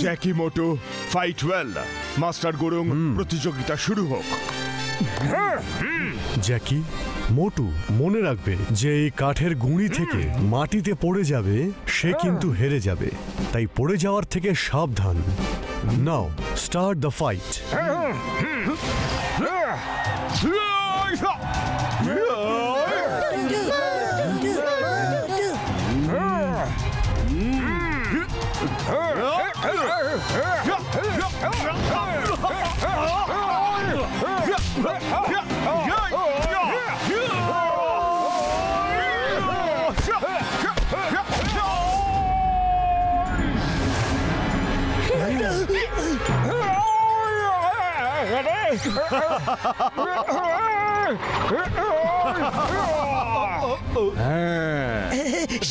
জ্যাকি মোটু fight well. Master Gurung প্রতিযোগিতা শুরু হোক। জ্যাকি মোটু মনে রাখবে যে এই কাঠের গুঁড়ি থেকে মাটিতে পড়ে যাবে সে কিন্তু হেরে যাবে, তাই পড়ে যাওয়ার থেকে সাবধান। নাও স্টার্ট দ্য ফাইট।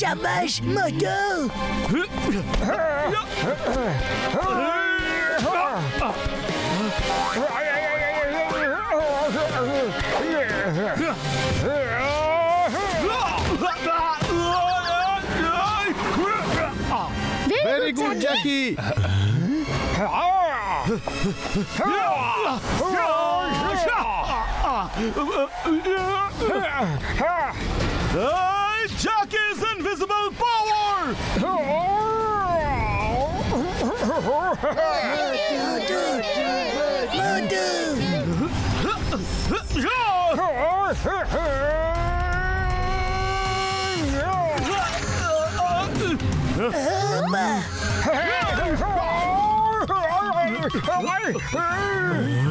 शाबाश मोटू। वेरी गुड जैकी। Jackie's invisible power!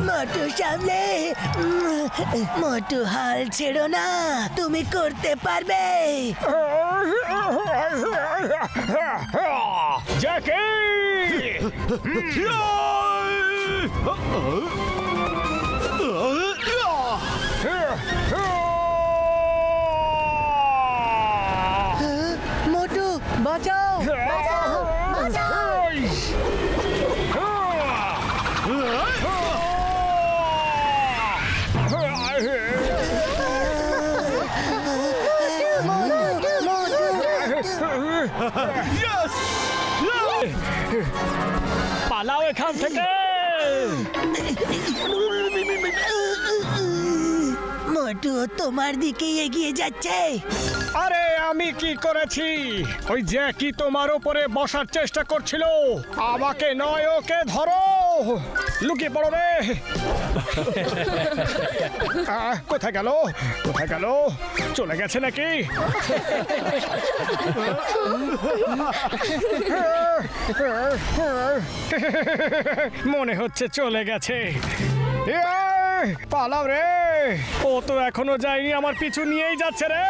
मोटू सामने। मोटू हाल छेड़ो ना, तुम्ही करते पारबे। Jackie! मोटू बचाओ, बचाओ, बचाओ। পালাও এখান থেকে। মোটু তোমার দিকে এগিয়ে যাচ্ছে। আরে আমি কি করেছি? ওই জ্যাকি তোমার উপরে বসার চেষ্টা করছিল। আমাকে নয়, ওকে ধরো। লুকিয়ে পড়ো রে। কোথায় গেল? কোথায় গেল? চলে গেছে নাকি? মনে হচ্ছে চলে গেছে। পালাও রে। ও তো এখনো যায়নি, আমার পিছু নিয়েই যাচ্ছে রে।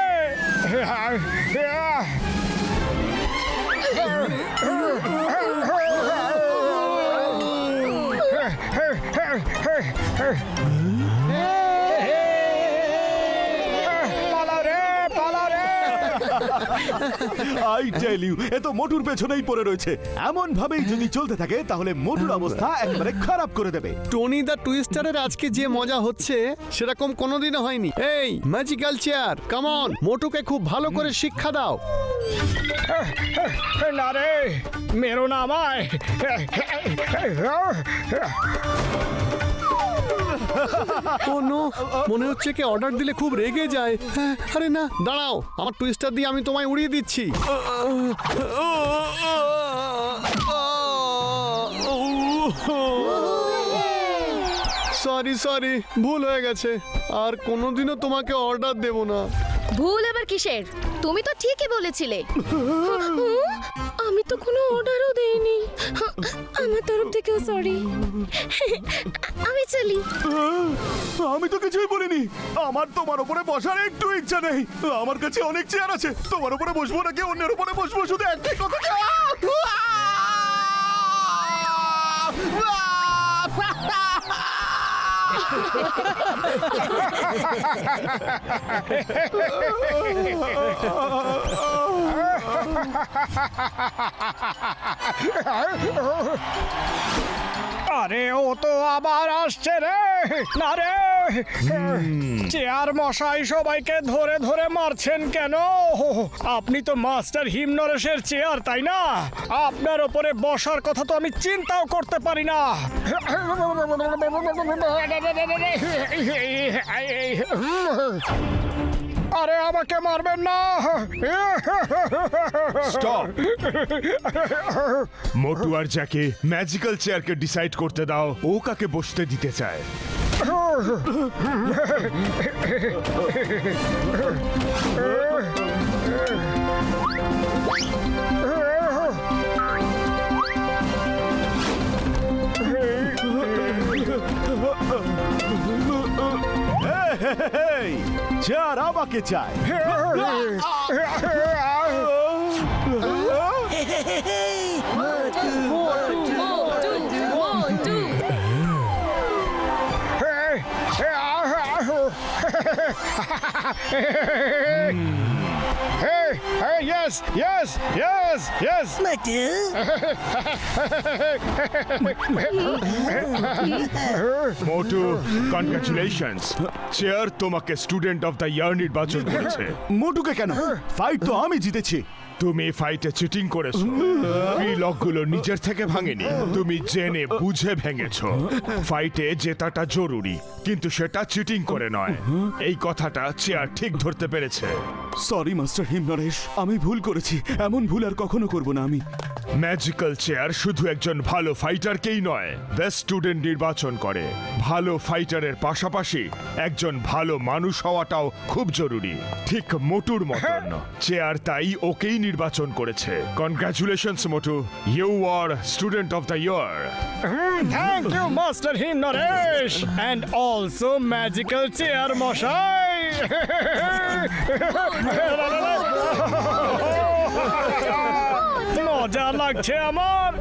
আই টেল ইউ, এ তো মোটুর পেছনেই পড়ে রয়েছে। এমন ভাবেই যদি চলতে থাকে তাহলে মোটুর অবস্থা একবারে খারাপ করে দেবে। টনি দা টুইস্টারের আজকে যে মজা হচ্ছে সেরকম কোনোদিনও হয়নি। এই ম্যাজিক্যাল চেয়ার, কাম অন, মোটুকে খুব ভালো করে শিক্ষা দাও। না রে, মেরো না আমায়। ও নো, মনে হচ্ছে কি অর্ডার দিলে খুব রেগে যায়। আরে না, দাঁড়াও, আমার টুইস্টার দিয়ে আমি তোমায় উড়িয়ে দিচ্ছি। সরি সরি, ভুল হয়ে গেছে। আর কোনোদিনও তোমাকে অর্ডার দেব না। ভুল আবার কিসের? তুমি তো ঠিকই বলেছিলে। আমি তো কোনো অর্ডারও দেইনি। আমার তরফ থেকেও সরি। আমি চলি। আমি তো কিছুই বলিনি। আমার তোমার উপরে বসার একটু ইচ্ছা নেই। আমার কাছে অনেক চেয়ার আছে। তোমার উপরে বসবো নাকি অন্যের উপরে বসবো, শুধু একটাই কথা। আরে ও তো আবার আসছে রে। না রে, চেয়ার মশাই সবাইকে ধরে ধরে মারছেন কেন? আপনি তো মাস্টার হিমনরেশের চেয়ার, তাই না? আপনার ওপরে বসার কথা তো আমি চিন্তাও করতে পারি না। আরে আমাকে মারবেন না। স্টপ। মোটু আর জ্যাকে ম্যাজিক্যাল চেয়ারকে ডিসাইড করতে দাও ও কাকে বসতে দিতে চায়। চেয়ার আমাকে চায়। Yes, yes, yes, yes. মোটু মোটু, কনগ্রাচুলেশনস, চেয়ার তোমাকে স্টুডেন্ট অফ দ্য ইয়ার নির্বাচন করেছে। মোটুকে কেন? ফাইট তো আমি জিতেছি। তুমি ফাইটে চিটিং করেছো, লকগুলো নিজের থেকে ভাঙেনি, তুমি জেনে বুঝে ভেঙেছো। ফাইটে জেতাটা জরুরি, কিন্তু সেটা চিটিং করে নয়। এই কথাটা চেয়ার ঠিক ধরতে পেরেছে। সরি মাস্টার হিমনরেশ, আমি ভুল করেছি। এমন ভুল আর কখনো করব না আমি। ম্যাজিক্যাল চেয়ার শুধু একজন ভালো ফাইটারকেই নয়, বেস্ট স্টুডেন্ট নির্বাচন করে। ভালো ফাইটারের পাশাপাশি একজন ভালো মানুষ হওয়াটাও খুব জরুরি, ঠিক মোটুর মতন। চেয়ার তাই ওকেই নির্বাচন করেছে। Congratulations Motu, you are student of the year. Thank you, Master Himnoresh, and also Magical Chair Moshai. মজা লাগছে আমার।